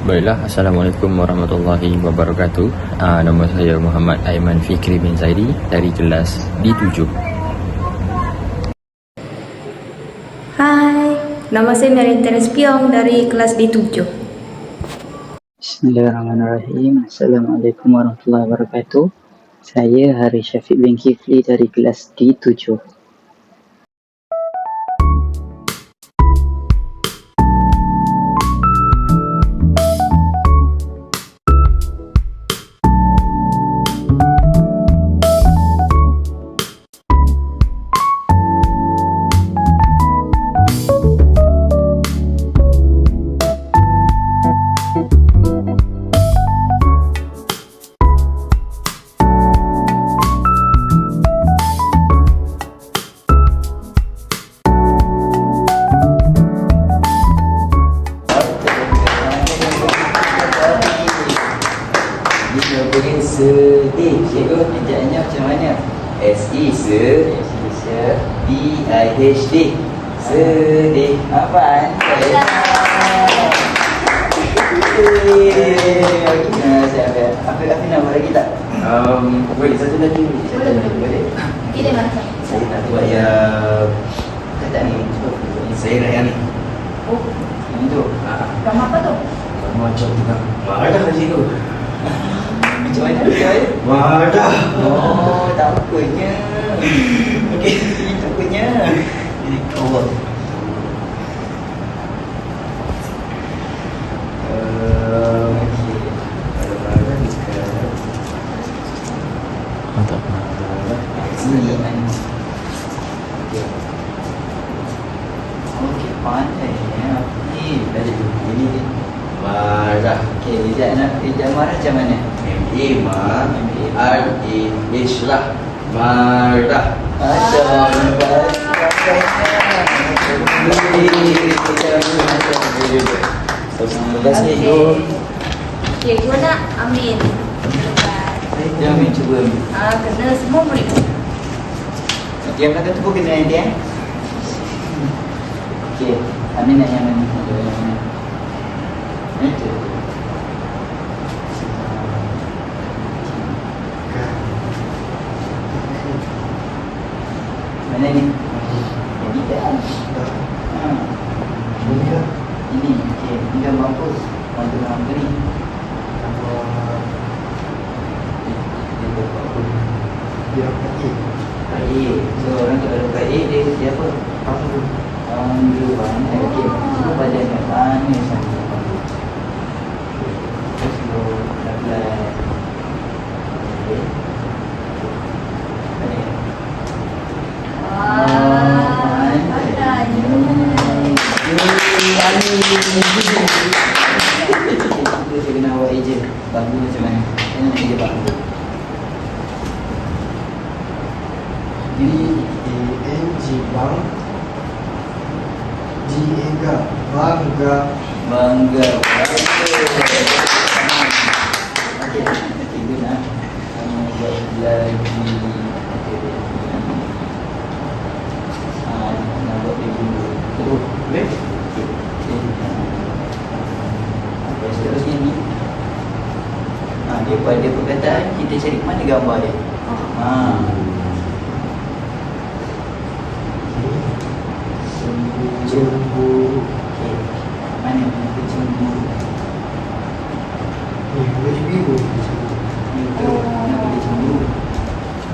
Baiklah, Assalamualaikum warahmatullahi wabarakatuh. Nama saya Muhammad Aiman Fikri bin Zaidi dari kelas D7. Hai, nama saya Mary Teres Piong dari kelas D7. Bismillahirrahmanirrahim. Assalamualaikum warahmatullahi wabarakatuh. Saya Hari Syafiq bin Kifli dari kelas D7. Boleh sedih. Cikgu ejaannya macam mana? S-E D-I-H-D. Sedih. Apa? Apa nama lagi tak? Boleh satu lagi. Boleh. Pilih mana? Saya tak buat yang kata ni. Saya nak yang ni. Oh, Yang tu. nama apa tu? Macam tu kan. Marah kan cikgu. Macam mana dia? Wadah. Oh, takutnya. Okey, takutnya. Allah. Okey. Kalau marah ni sekarang. Tak apa. Sini kan. Okey, pandai ya. Ni balik dulu. Ini dia. Marah. Okey, Ijaz marah macam mana? M-A-R-A-H lah. Marah. Terima kasih. Cikgu nak ambil. Jangan main cuba. Kena semua boleh. Yang belakang tu pun kena nanti Okey, Amin nak yang mana? Itu. Mana ni? Ini kan? Ini, okey. Ini gambar apa? Bantu gambar ni. Dia pakai. Kain. So orang tu kalau kain dia apa? Panggu. Panggu mana? Okey. So badan kat mana saja. Terus lo pelan-pelan. Okey. Ada. Kita kena awak eja. Banggu macam mana? Saya nak eja banggu. B-A-N-G bang. G-A-G bangga. Bangga. Okey, cikgu nak buat lagi. Nak buat dia dulu. Terus, boleh? Okey. Seterusnya ni. Dia pada perkataan kita cari mana gambar dia. Cemburu. Okey. Mana cemburu? Ni baju biru. Itu kenapa dia cemburu?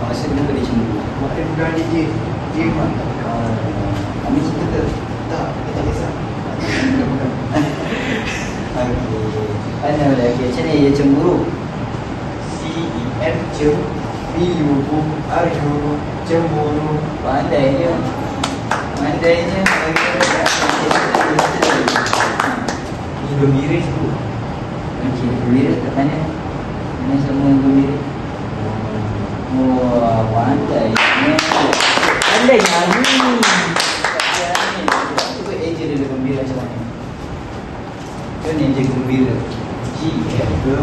Maksud kenapa dia cemburu? Mak dia bukan adik je. Dia mak. Kami cerita ke? Tak, dia tak kisah. Okey. Mana boleh? Okey, macam ni dia cemburu. C-E-M C-E-M-B-U-R-U cemburu. Pandainya. Pandainya. Ni gembira tu. Okey, gembira kat mana? Mana semua yang gembira? Wah, pandainya. Pandai nyanyi. Cuba eja dia gembira macam mana? Kan eja gembira. G-M-B-I-R-A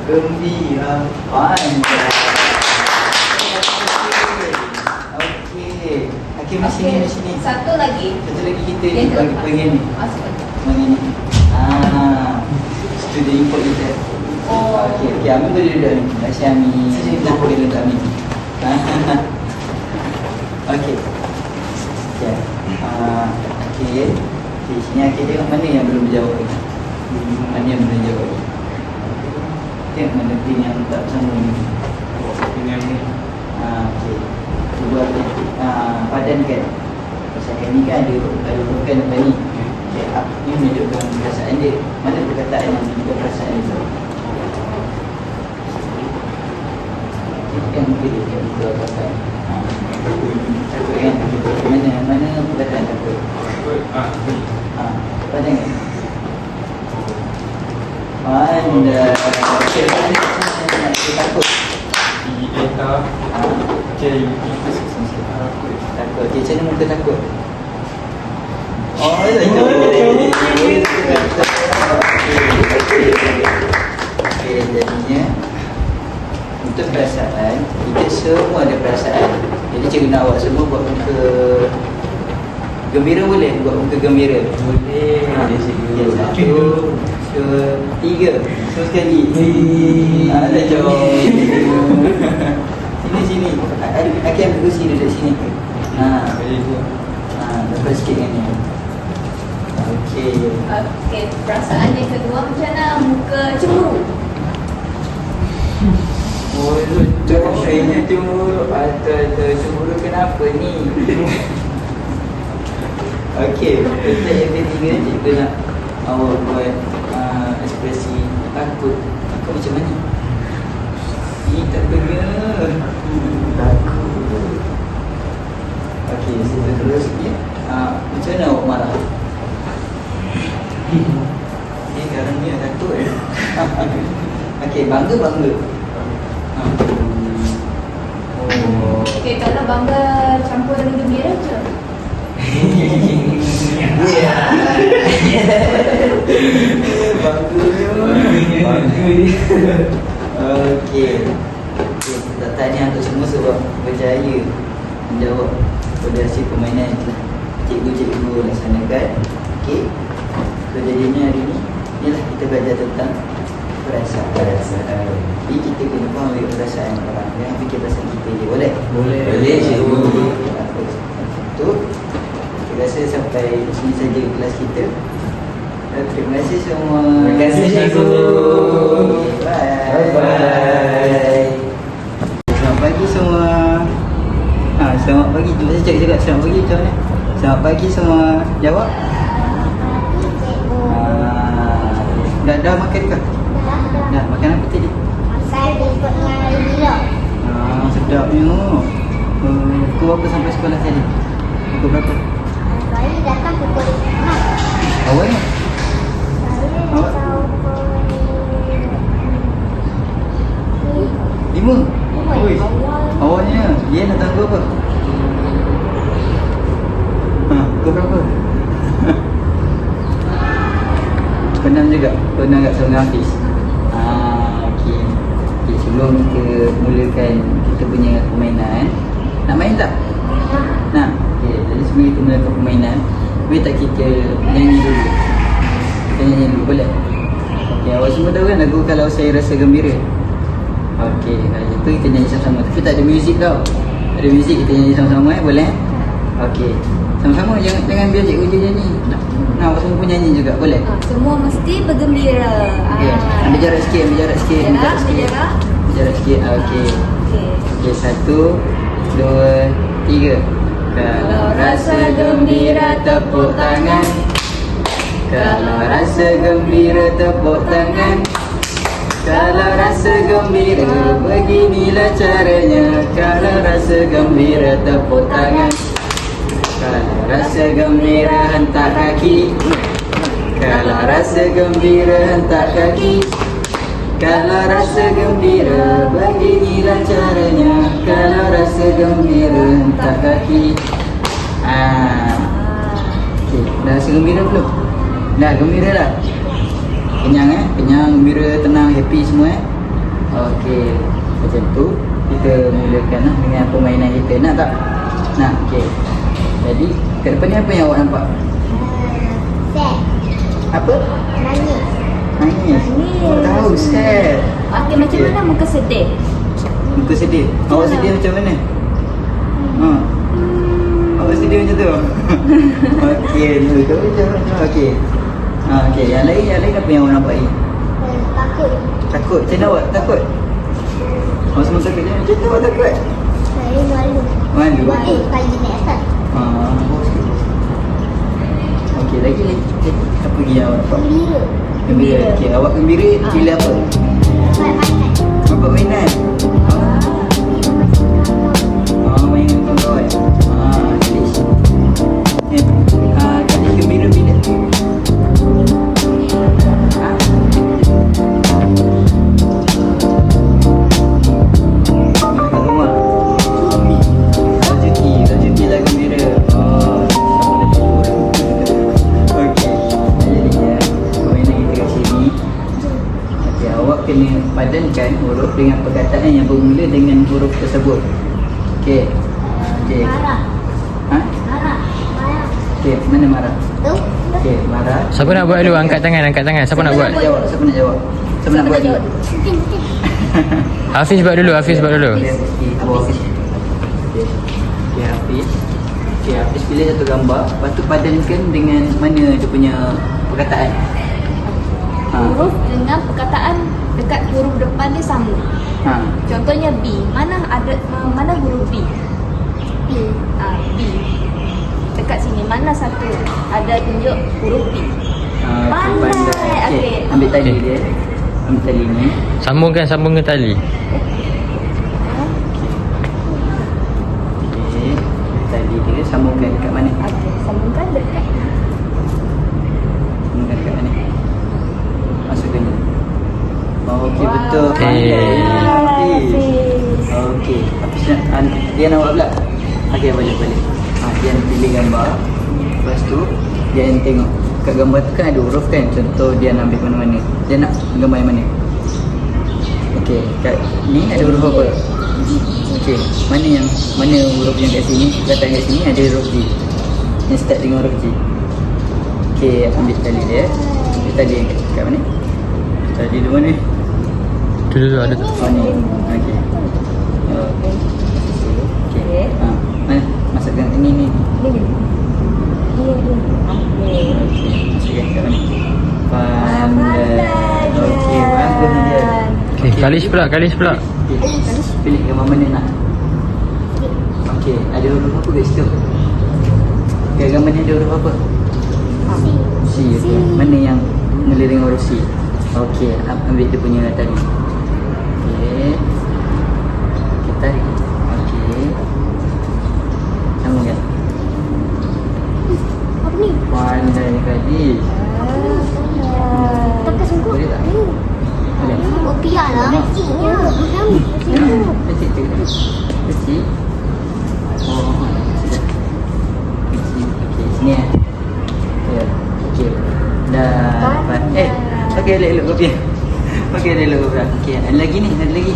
gembira. Pandai. Okey, di sini. Satu lagi. Satu lagi kita ni Yang bagi keempat. bagian ni. Masuk. Mana ni? Student import kita. Okey, Amin boleh duduk ni. Terima kasih Amin. Kita boleh duduk Amin. Okey. Ya. Okey. Di sini kita tengok mana yang belum dijawab lagi. Mana yang belum dijawab lagi. Tengok mana pin yang tak bersama ni. Ini yang ni. Okey. Cuba padankan. Pasal ni kan ada bukan apa ni. Okay, ni menunjukkan perasaan dia. Mana perkataan yang menunjukkan perasaan dia? Yang mungkin dia buka perkataan. Takut kan? Mana perkataan takut? Padankan. Pandai. Okay, mana takut? Eta. Cik. Takut. Okay, macam mana muka takut? Oh, itu. Okay, jadinya untuk perasaan, kita semua ada perasaan. Jadi cikgu nak awak semua buat muka gembira boleh? Buat muka gembira? Boleh. Okay, 1, 2, 3. Terus sekali. Ada jawab. Sini. Akan berkursi duduk sini. Lepas sikit kan ni. Okey. Okey, perasaan yang kedua macam mana? Muka cemburu. Oh, kayaknya cemburu. Atau cemburu kenapa ni? Okey, kita yang ketiga cikgu nak awak buat ekspresi takut. Takut macam mana? Takutnya. Takut. Okey, kita terus sikit. Macam mana awak marah? Sekarangnya takut. Okey, bangga. Oh. Okey, kalau bangga campur dengan gembira je. Bangga. Okey. Tak tanya untuk semua sebab berjaya menjawab pada hasil permainan cikgu laksanakan. Okey. Kejadiannya hari ni ialah kita belajar tentang perasaan. Jadi kita kena faham perasaan orang. Jangan fikir pasal kita je. Boleh cikgu. Untuk saya rasa sampai sini saja kelas kita. Terima kasih semua. Terima kasih cikgu. Bye. Selamat pagi semua. Selamat pagi. Terima kasih cikgu juga. Selamat pagi macam mana? Selamat pagi semua. Jawab. Dah makan ke? Dah makan apa tadi? Saya ikut dengan gila. Sedapnya. Pukul berapa sampai sekolah tadi? Pukul berapa? Saya datang pukul 6. Awal ni? Awak? 5? Ui, awalnya. Dia datang pukul berapa? Pukul berapa? Penam juga? Penam kat seorang Hafiz? Okey. Sebelum kita mulakan kita punya permainan, nak main tak? Nak? Okey, jadi sebelum kita mulakan permainan, boleh tak kita nyanyi dulu? Kita nyanyi dulu, boleh? Okey, awak semua tahu kan lagu Kalau Saya Rasa Gembira? Okey, kalau itu kita nyanyi sama-sama. Tapi tak ada muzik tau. Ada muzik, kita nyanyi sama-sama boleh? Okey, sama-sama, jangan biar cikgu je nyanyi. Nak awak semua pun nyanyi juga, boleh? Semua mesti bergembira. Okey, ambil jarak sikit, Jarak. Okey. Okey, 1, 2, 3. Kalau rasa gembira tepuk tangan. Kalau rasa gembira tepuk tangan. Kalau rasa gembira beginilah caranya. Kalau rasa gembira tepuk tangan. Kalau rasa gembira hentak kaki. Kalau rasa gembira hentak kaki. Kalau rasa gembira beginilah caranya. Kalau rasa gembira hentak kaki. Okay. Dah rasa gembira belum? Dah gembira dah? Kenyang kenyang, gembira, tenang, happy semua Okey, macam tu kita mulakan dengan permainan kita. Nak tak? Nak? Okey. Jadi kat depan ni apa yang awak nampak? Set. Apa? Nangis. Nangis. Oh, tahu sad. Okey, macam mana muka sedih? Muka sedih. Awak sedih macam mana? Awak sedih macam tu? Okey, tu macam okey. Okey, yang lain apa yang awak nampak ni? Takut. Takut. Macam mana awak takut? Awak semua takut je. Macam mana awak takut? Saya malu. Malu. Kali naik atas. Okey, lagi apa lagi yang awak nampak? Gembira. Gembira. Okey, awak gembira bila apa? Dapat mainan. Nampak mainan? Main dengan kawan. Kalish. Kalish gembira bila? Mana kat rumah? Rezeki lah gembira. Okey. Jadinya permainan kita kat sini. Okey, awak kena padankan huruf dengan perkataan yang bermula dengan huruf tersebut. Okey. Okey. Marah. Ha? Marah. Marah. Okey, mana marah? Tu. Okey, marah. Siapa nak buat dulu? Angkat tangan. Siapa nak buat? Siapa nak jawab? Siapa nak buat dulu? Mungkin. Hafiz buat dulu. Okey, Hafiz. Okey, Hafiz. Okey, Hafiz pilih satu gambar, lepas tu padankan dengan mana dia punya perkataan. Huruf dengan perkataan dekat huruf depan dia sama. Contohnya B. Mana huruf B? B. B. Dekat sini mana satu ada tunjuk huruf B? Pandai. Okey. Ambil tali dia. Ambil tali ni. Sambungkan tali. Okey. Tali dia sambungkan dekat mana? Okey, sambungkan dekat. Sambungkan dekat mana? Masukkan ni. Okey, Wah, betul. Okey. Hafiz. Okey. Hafiz nak dia nak buat pula. Okey, balik. Dia pilih gambar. Lepas tu dia tengok kat gambar tu kan ada huruf kan. Contoh dia nak ambil mana-mana. Dia nak gambar yang mana? Okey, kat ni ada huruf apa? Okey, mana huruf yang kat sini? Perkataan kat sini ada huruf G. Yang start dengan huruf G. Okey, ambil tali dia. Tali yang kat mana? Tali di mana? Tu dulu ada. Oh ni. Okey. Okey. Mana? Masukkan ini. Okey. Masukkan kat mana? Pandai. Okey, bagus dia. Okey, Kalish pula. Pilih gambar mana nak. Okey, ada huruf apa kat situ? Kat gambar ni ada huruf apa? C. Okey. Mana yang mula dengan huruf C? Okey, ambil dia punya tali. Okey. Kita tarik. Okey. Sambungkan. Apa ni? Pandai kali. Tekan sungguh. Boleh tak? Boleh. Oh, biarlah. Kecilnya. Kecil. Kecil. Oh, sudah. Kecil. Okey, sini eh. Okey. Dah. Okey, elok kopi. Okey, elok kopi. Okey, ada lagi ni, ada lagi.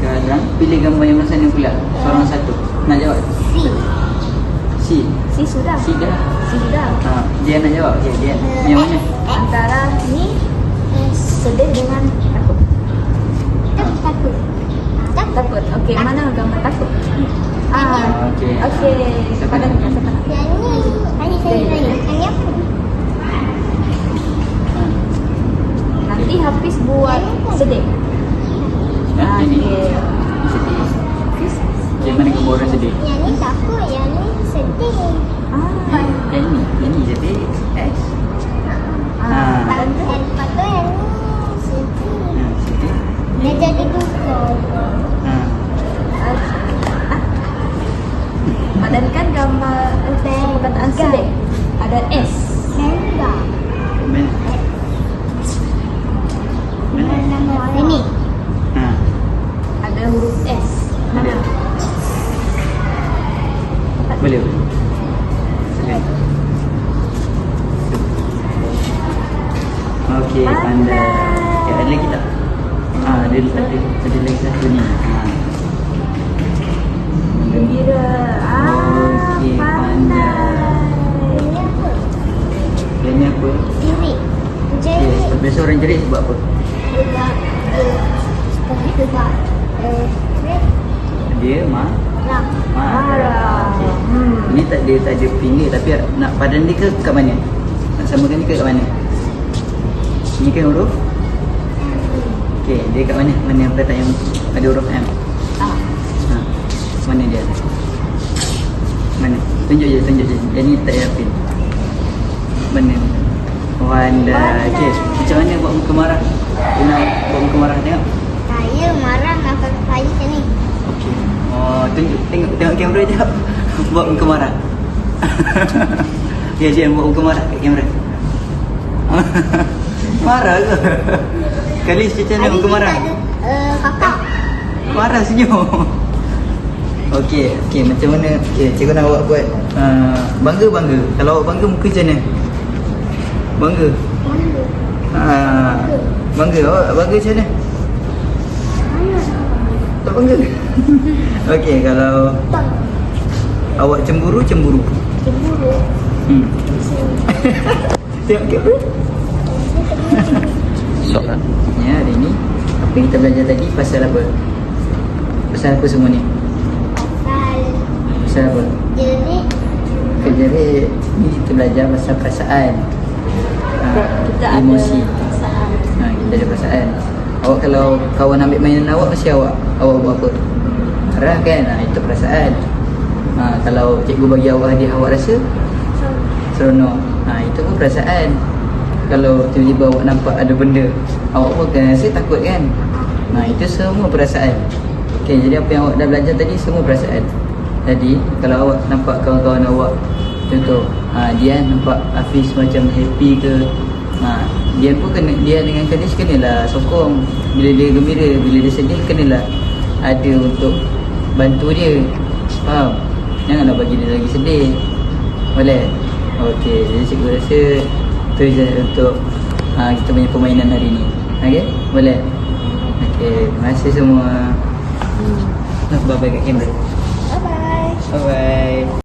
Sekarang pilih gambar yang mana pula? Seorang satu. Nak jawab? C. C sudah. C dah. Dia nak jawab. Okey, dia. Yang mana? Antara ni sedih dengan takut. Takut. Takut. Okey, mana gambar takut? Okey. Okey. Siapa nak? Yang ni. Saya. Yang apa? Nanti Hafiz buat sedih. Ini Okey. sedih. Yang mana gambar orang sedih? Yang ni takut. Yang ni sedih. Yang ni sedih. X. Lepas tu yang ni sedih. Sedih. Dia jadi duka. Padankan gambar perkataan sedih. Ada S. Bangga. Ini. Ada huruf S. Ada. Boleh. Silakan. Okey, pandai. Okay, ada lagi tak? Ada lagi satu ni. Gembira. Dia Lah. marah. Okay. Ini tak ada finger tapi nak padan dia ke kat mana? Nak samakan dia ke kat mana? Ini kan huruf? Okey, dia kat mana? Mana yang letak yang ada huruf M? Ha. Mana dia? Mana? Tunjuk je. Yang ni tak yakin. Mana? Wanda. Okey, macam mana buat muka marah? Dia nak buat muka marah tengok. Saya marah nak saya macam ni. Okey. Oh, tengok kamera jap. Buat muka marah. Ya, Jen buat muka marah kat kamera. Marah ke? Kali macam mana muka marah? Kakak. Marah senyum. Okey, macam mana? Okey, cikgu nak awak buat bangga. Kalau awak bangga muka macam mana? Bangga. Bangga. Awak bangga macam mana? Tak bangga. Okey, kalau awak cemburu. Cemburu. Tengok kamera. Soalan. Ya, hari ni apa kita belajar tadi pasal apa? Pasal apa semua ni? Pasal apa? Jerit. Kejerit. Ni kita belajar pasal perasaan. Kita Emosi. ada perasaan. Kita ada perasaan. Awak kalau kawan ambil mainan awak, mesti awak buat apa? Marah kan? Itu perasaan. Kalau cikgu bagi awak hadiah, awak rasa seronok. Itu pun perasaan. Kalau tiba-tiba awak nampak ada benda, awak pun akan rasa takut kan? Itu semua perasaan. Okay, jadi apa yang awak dah belajar tadi semua perasaan. Jadi kalau awak nampak kawan-kawan awak, contoh Dian nampak Hafiz macam happy ke, Dian pun kena, Dian dengan Kanish kenalah sokong. Bila dia gembira, bila dia sedih, kenalah ada untuk bantu dia. Faham? Janganlah bagi dia lagi sedih. Boleh? Okey, jadi cikgu rasa tu je untuk kita punya permainan hari ni. Okey? Boleh? Okey, terima kasih semua. Bye-bye kat kamera. Bye-bye. Bye-bye.